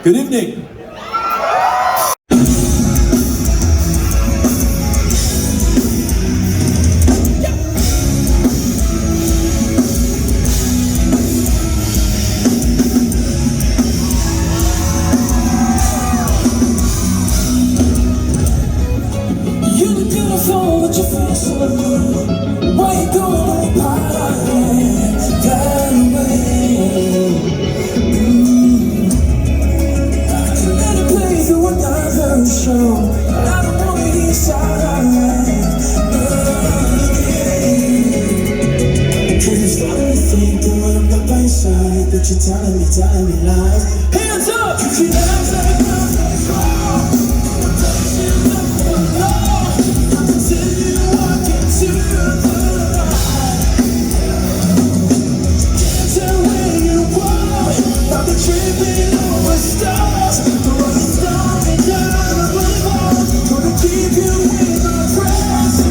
Good evening. You look beautiful with your face on me. Why you going on your party that way? Let it play through another show. I don't wanna hear silence. Cause I'm starting to think that when I'm not by your side, that you're telling me lies. Hands up! You can act like nothing's wrong. Tripping over stars, running down and down the boulevard. Gonna keep you in my presence.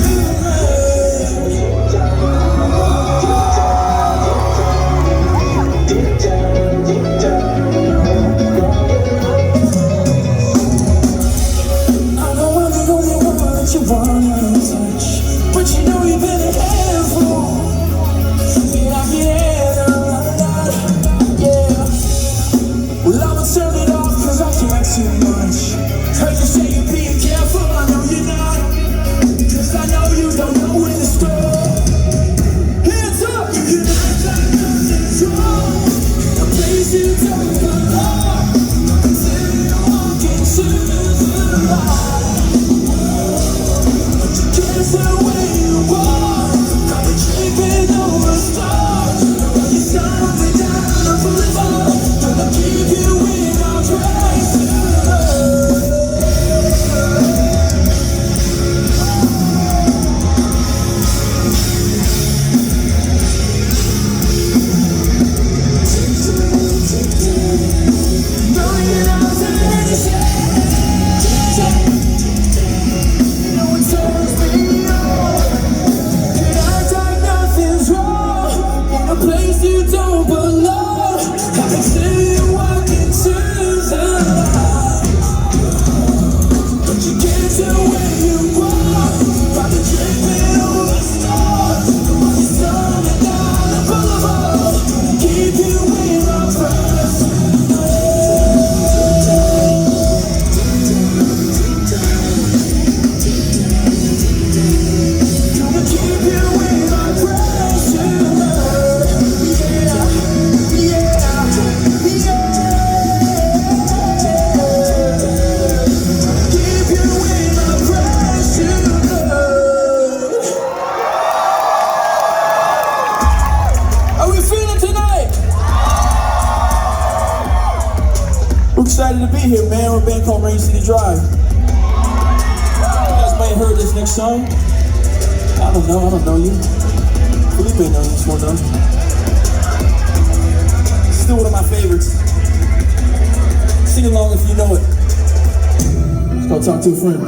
I know I'm the only one that you wanna touch, but you know you've been a handful. Yeah, I can handle that. Well, I'ma turn it off cause I can't too much. Heard you say you're being careful, I know you're not. Cause I know you don't know when to stop. Hands up! You can act like nothing's wrong. A place you don't belong. Until you walk into the light. But you can't say where you are. I've been tripping over stars. You're something down the boulevard. Gonna keep you in our presence. Million hours in the no one turns me on. Can act like nothing's wrong in a place you don't belong. I can see you walk into the light, but you can't tell where you are. By the dripping over stars, you're starting down the boulevard. Keep you in my presence. Gonna keep you in my presence. Keep you in my presence. How we feeling tonight? We're excited to be here, man. We're a band called Rain City Drive. You guys might have heard this next song. I don't know you. Felipe knows this one though. Still one of my favorites. Sing along if you know it. Let's go talk to a friend.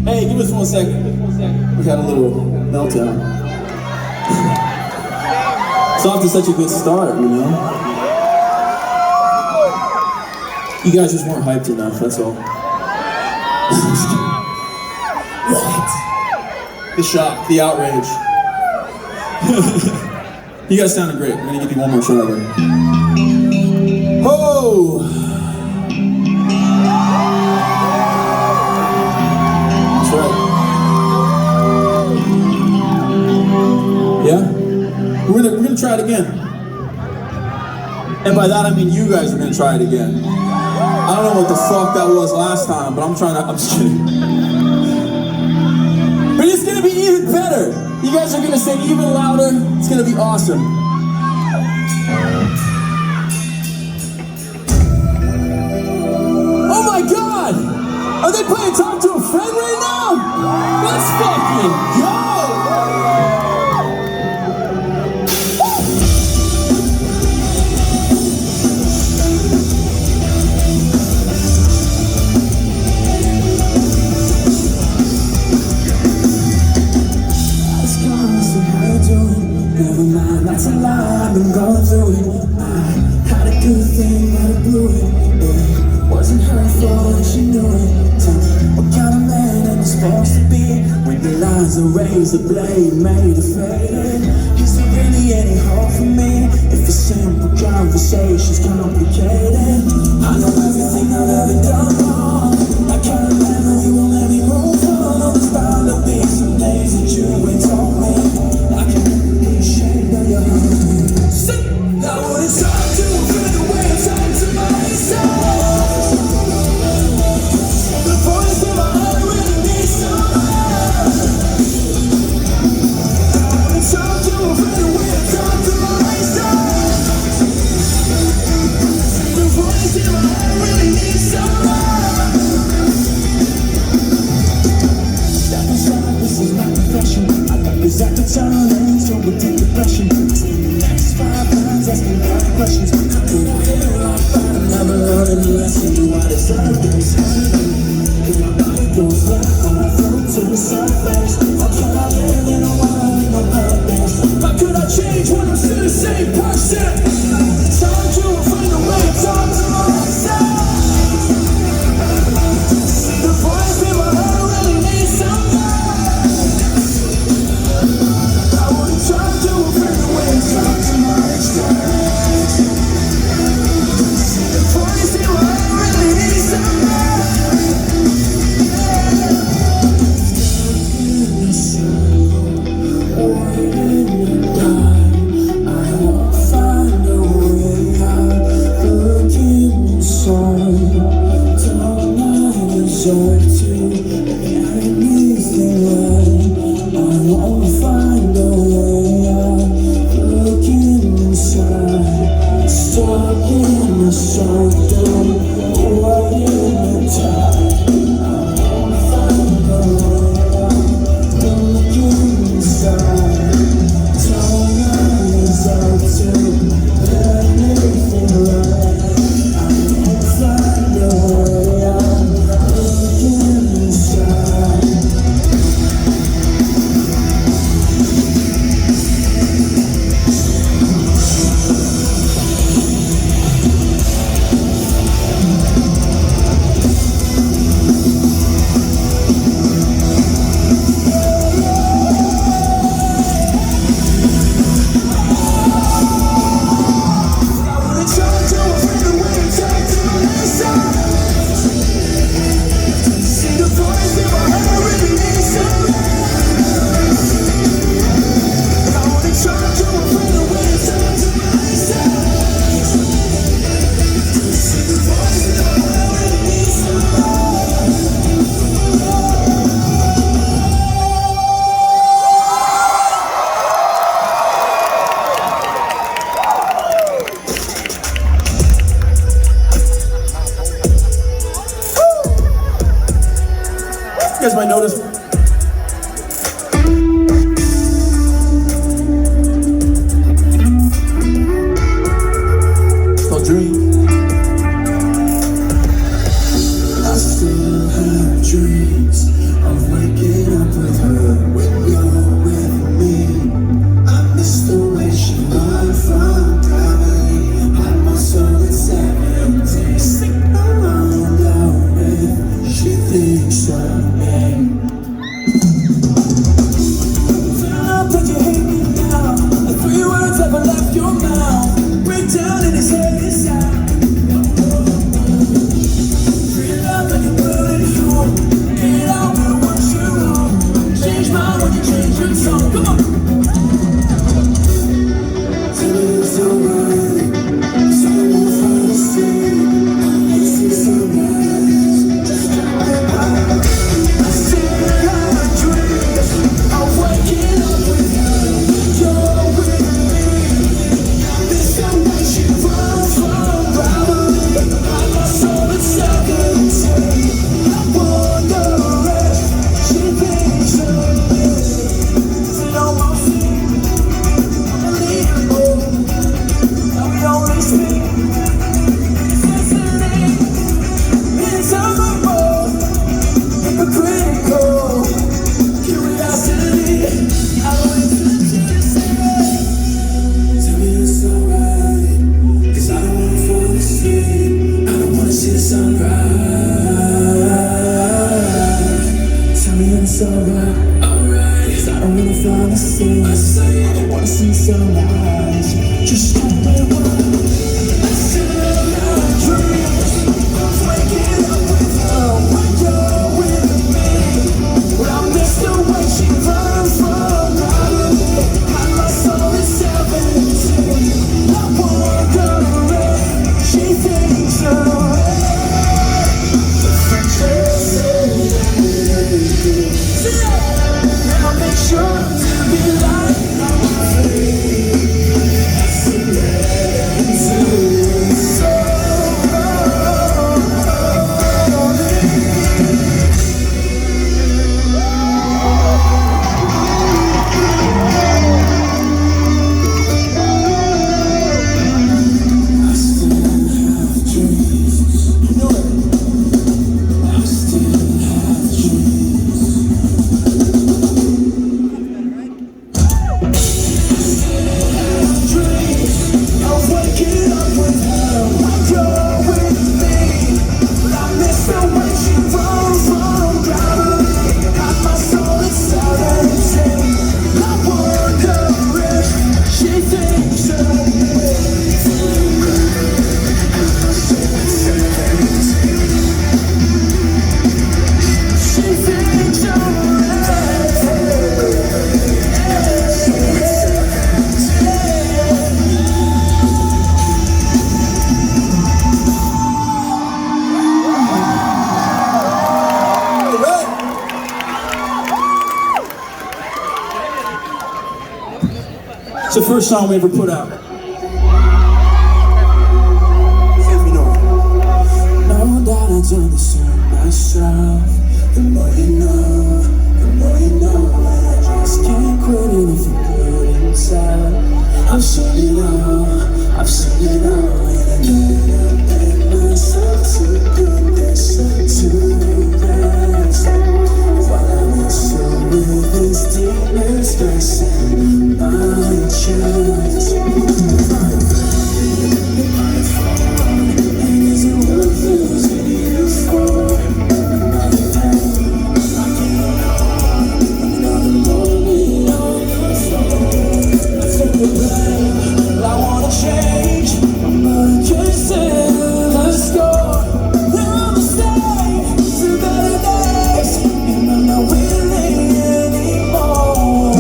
Hey, give us 1 second. We had a little meltdown. It's off to such a good start, you know? You guys just weren't hyped enough, that's all. What? The shock, the outrage. You guys sounded great. We're gonna give you one more try there. Oh! Yeah? We're gonna try it again. And by that I mean you guys are gonna try it again. I don't know what the fuck that was last time, but I'm just kidding. But it's gonna be even better. You guys are gonna sing even louder. It's gonna be awesome. Oh my God! Are they playing friend right now? Let's fucking go! Never mind, that's a lie, I've been going through it. I had a good thing, but I blew it. It wasn't her fault and she knew it. Tell me, what kind of man am I supposed to be when the lines are razor blade made of faded? Is there really any hope for me if a simple conversation's complicated? I know everything I've ever done wrong. I can't remember, you won't let me move on. There's bound to be some days that you ain't told me. I can't I wouldn't talk to a friend the way I talk to myself. The voice in my head really needs some love. I wouldn't talk to a friend the way I talk to myself. The voice in my head really needs some love. Step aside, this is my confession. I got this at the turn, so we take depression. Asking bad questions. Could I hit her off, but I never learned a lesson. Do I deserve this? If my body goes black when I float to the surface, how can I live in a world with no purpose? How could I change when I'm still the same person? Talk to a friend the way I talk to myself. The voice in my head really needs some love. I wouldn't talk to a friend the way I talk to myself. You guys might notice. It's called Dream. I still have dreams of waking up with her when you're with me. I miss the way she run from gravity. Had my soul at 17. Stick around out if she thinks of me. alright. 'Cause I don't wanna find the same. I don't wanna see sunrise. Just tell me why. I still have dreams of waking up with her when you're with me. But I miss the way she runs from gravity. And my soul is 17. I wonder if she thinks of now make sure to be like it's the first song we ever put out. If you know it. No doubt I do this to myself. The more you know, the more you know. And I just can't quit it if I'm good inside. I've seen it all, I've seen it all. And I know I make myself to goodness, to rest. While I wrestle with this demon stressing my chest. And is it worth losing you for? Another moment on the floor. I think the blame, I wanna change, but I can't settle the score. Now I'm staying through better days, and I'm not willing anymore.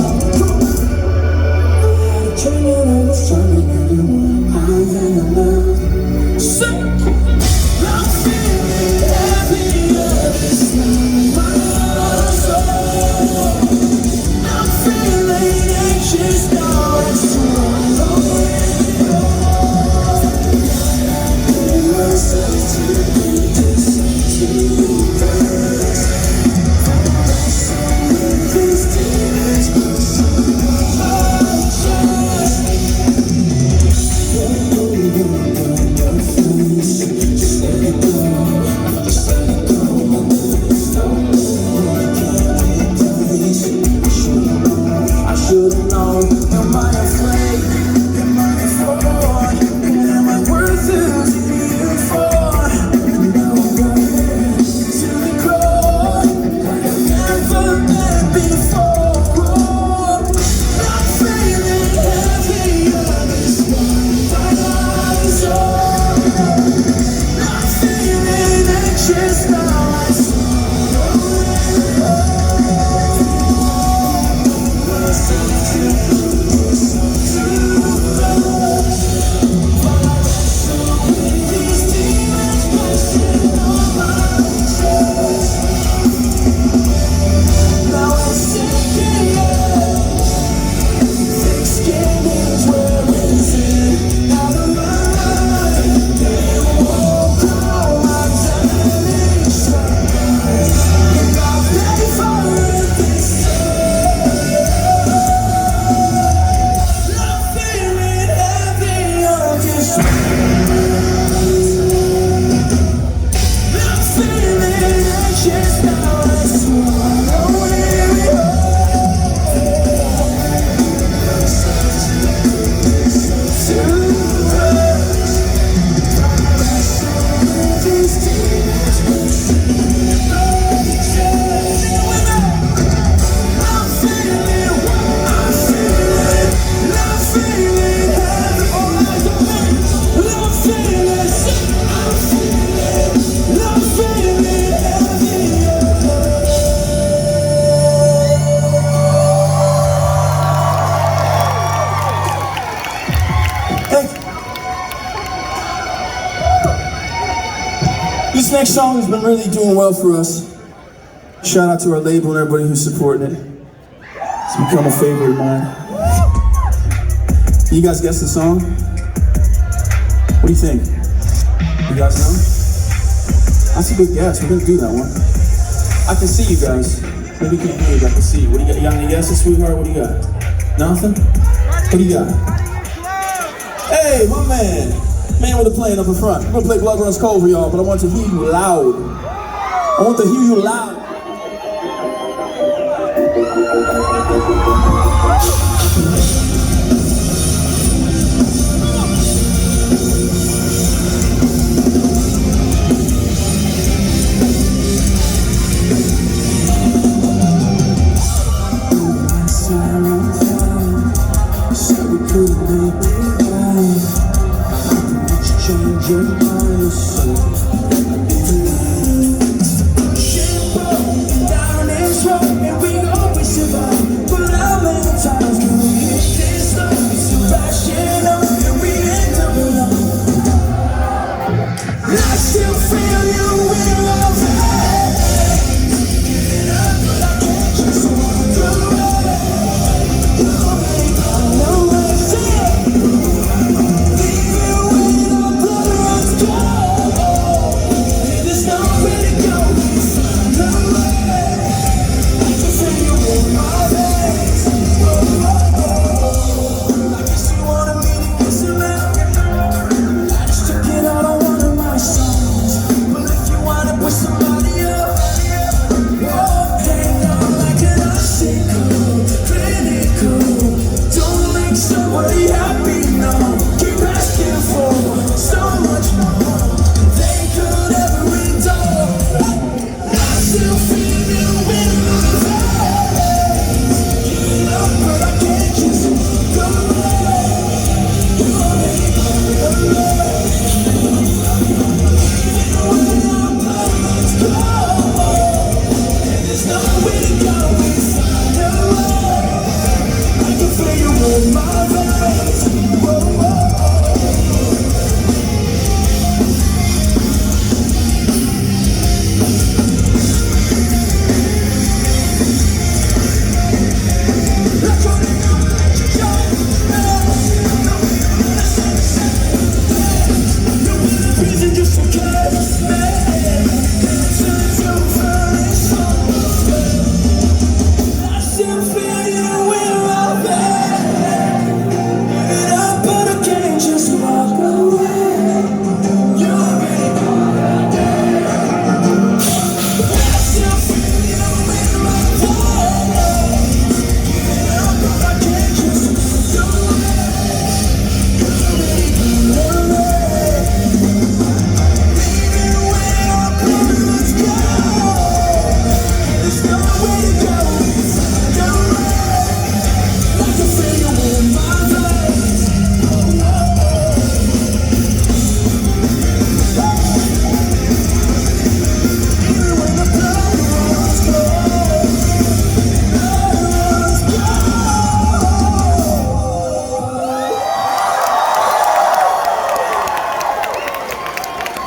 next song has been really doing well for us. Shout out to our label and everybody who's supporting it. It's become a favorite of mine. You guys guess the song? What do you think? You guys know? That's a good guess. We're gonna do that one. I can see you guys. Maybe you can't hear you, but I can see you. What do you got? You got any guesses, sweetheart? What do you got? Nothing? What do you got? Hey, my man. Man with a plane up in front. I'm gonna play Blood Runs Cold for y'all, but I want to hear you loud. I want to hear you loud. Your mind so down this road and we always survive. But how many times can we hit this love? It's a passion up and we end up alone. I still feel you in my veins. Get up, but I can't just walk away.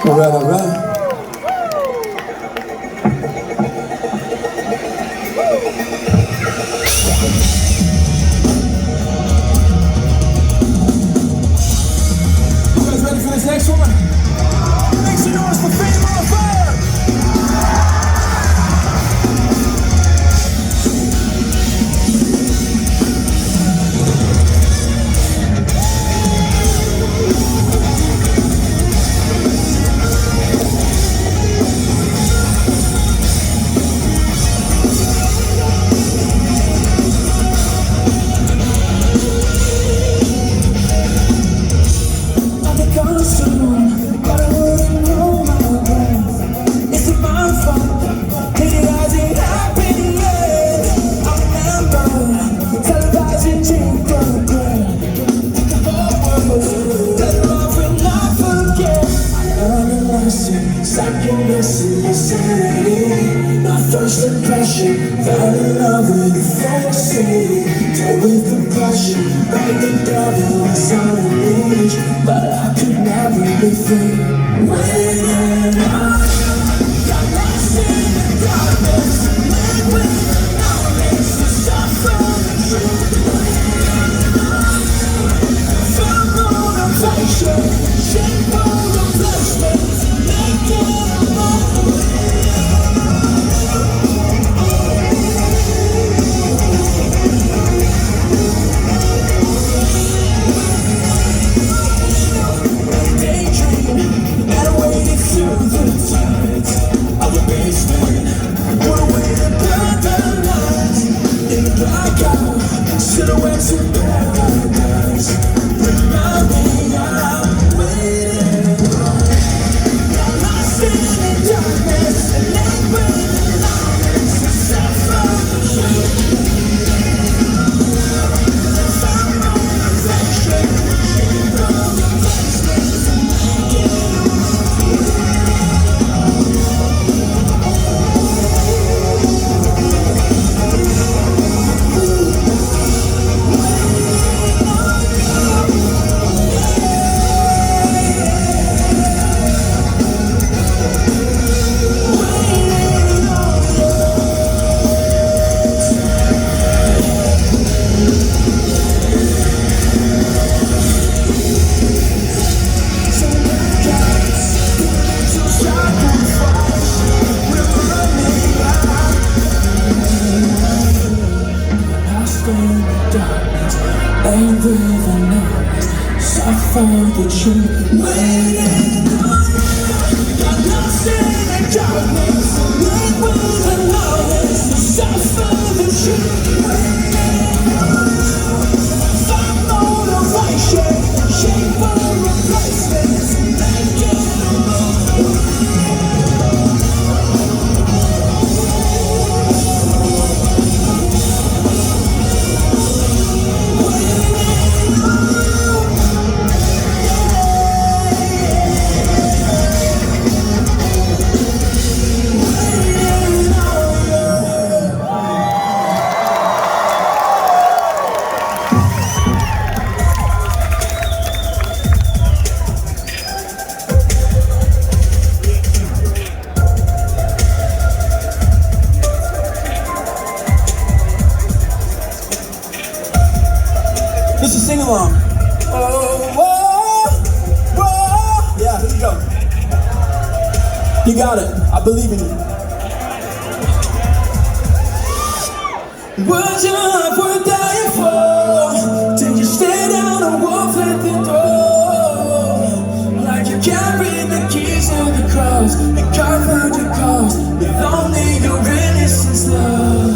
Nobody on the way. All right. You guys ready for this next one? Make some noise for Fame on Fire! Second guessing your sanity. My first impression, fell in love with the fantasy. Dealt with the pressure, like the devil was on a leash. But I could never be free when I blackout, silhouettes in paradise. Remind me I'm waiting. Got lost in the darkness and ain't breathing loudness. I suffer the truth. Some motivation, from the places and making ain't breathing out, suffer the truth. Waiting on you, got lost in the darkness. Ain't breathing out, suffer the truth. Waiting on you, some motivation, shape for replacements, making a move. This is sing along. Oh, whoa, whoa. Yeah, here we go. You got it. I believe in you. Was your life worth dying for? Did you stay down and walk at the door? Like you carried the keys to the cross and covered your cause with only your innocence, love.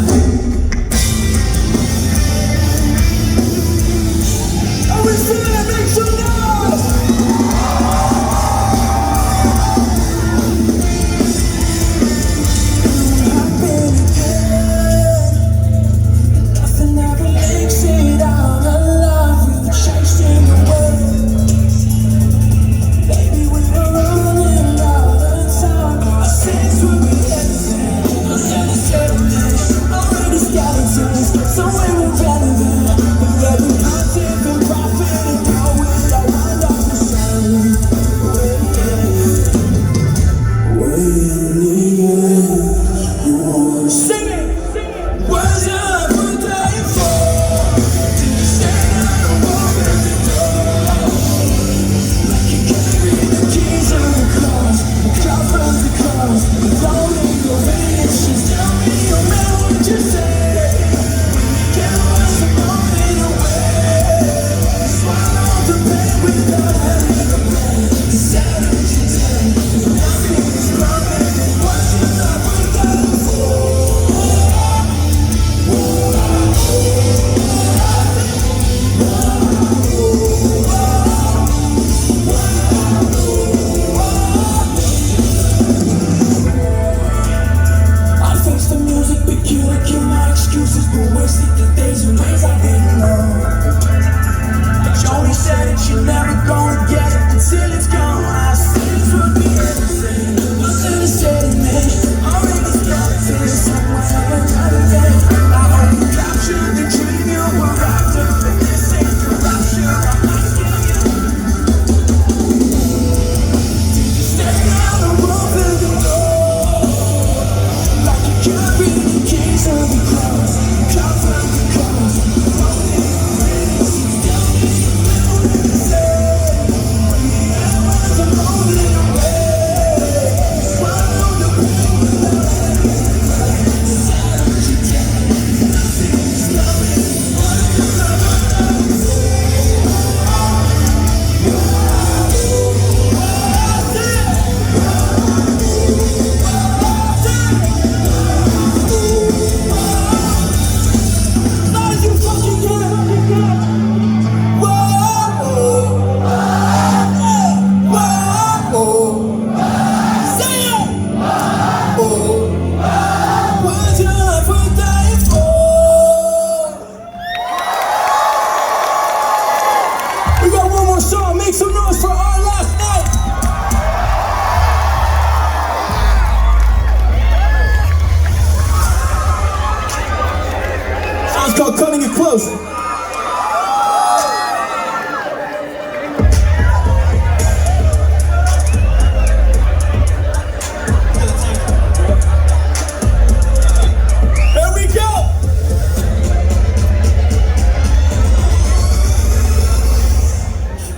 It's called Cutting It Close.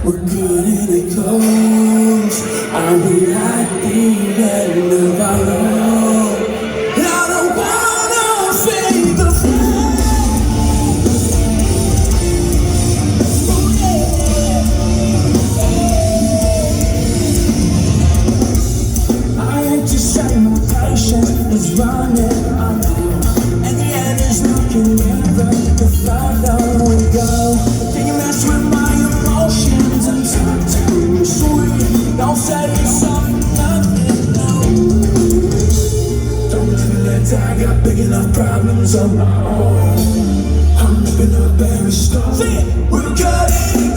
We're cutting it close. Are we at the end of our road? I don't wanna fade the flame. I hate to say my patience is running out, and the end is looking nearer the further we go. Can you mess with my emotions and talk too sweet? Don't say it's something nothing, no. Don't feel that I got big enough problems of my own. I'm ripping up every stone. We're cutting